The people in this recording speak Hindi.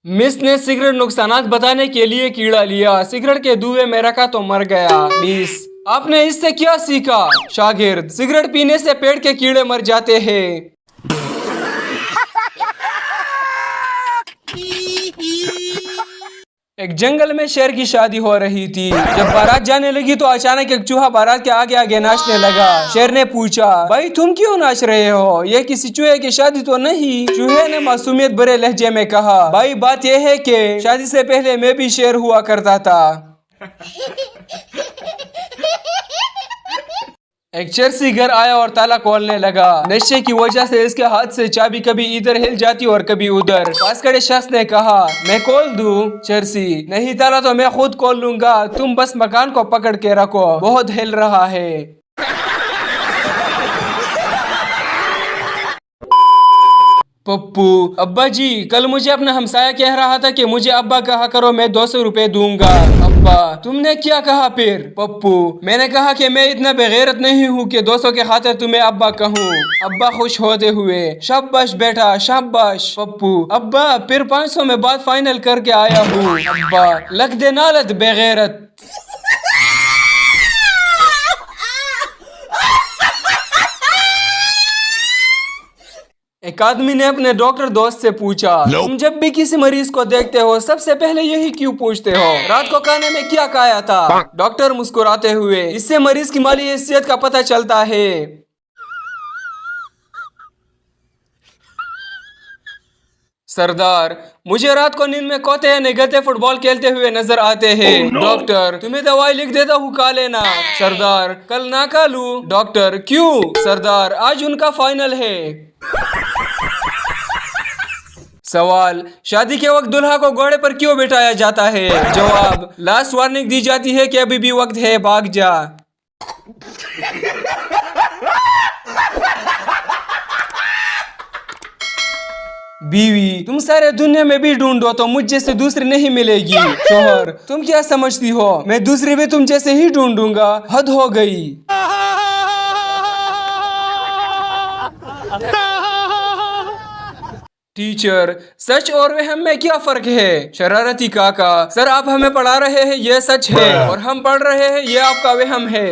मिस ने सिगरेट नुकसानात बताने के लिए कीड़ा लिया, सिगरेट के धुएं में रखा तो मर गया। मिस, आपने इससे क्या सीखा? शागिर्द, सिगरेट पीने से पेट के कीड़े मर जाते हैं। एक जंगल में शेर की शादी हो रही थी। जब बारात जाने लगी तो अचानक एक चूहा बारात के आगे आगे नाचने लगा। शेर ने पूछा, भाई तुम क्यों नाच रहे हो? ये किसी चूहे की शादी तो नहीं? चूहे ने मासूमियत भरे लहजे में कहा, भाई बात यह है कि शादी से पहले मैं भी शेर हुआ करता था। एक चरसी घर आया और ताला खोलने लगा। नशे की वजह से इसके हाथ से चाबी कभी इधर हिल जाती और कभी उधर। पास खड़े शख्स ने कहा, मैं खोल दूं? चरसी, नहीं, ताला तो मैं खुद खोल लूंगा, तुम बस मकान को पकड़ के रखो, बहुत हिल रहा है। पप्पू, अब्बा जी, कल मुझे अपना हमसाया कह रहा था कि मुझे अब्बा कहा करो, मैं 200 रुपए दूंगा। अब्बा, तुमने क्या कहा फिर? पप्पू, मैंने कहा कि मैं इतना बेगैरत नहीं हूँ कि 200 के खातिर तुम्हें अब्बा कहूँ। अब्बा खुश होते हुए, शाबाश बेटा शाबाश। पप्पू, अब्बा फिर 500 में बात फाइनल करके आया हूँ। अब्बा, लग दे नालत बेगैरत। एक आदमी ने अपने डॉक्टर दोस्त से पूछा, तुम जब भी किसी मरीज को देखते हो सबसे पहले यही क्यों पूछते हो, रात को खाने में क्या खाया था? डॉक्टर मुस्कुराते हुए, इससे मरीज की माली हैसियत का पता चलता है। सरदार, मुझे रात को नींद में कोते या निगते फुटबॉल खेलते हुए नजर आते हैं। डॉक्टर, तुम्हें दवाई लिख देता हूँ, खा लेना। सरदार, कल ना खा लूं? डॉक्टर, क्यों? सरदार, आज उनका फाइनल है। सवाल, शादी के वक्त दुल्हा को घोड़े पर क्यों बिठाया जाता है? जवाब, लास्ट वार्निंग दी जाती है कि अभी भी वक्त है, भाग जा। बीवी, तुम सारे दुनिया में भी ढूंढो तो मुझ जैसे दूसरी नहीं मिलेगी। शोहर, तुम क्या समझती हो, मैं दूसरी भी तुम जैसे ही ढूंढूंगा? हद हो गई। टीचर, सच और वहम में क्या फर्क है? शरारती काका, सर आप हमें पढ़ा रहे हैं ये सच है और हम पढ़ रहे हैं ये आपका वहम है।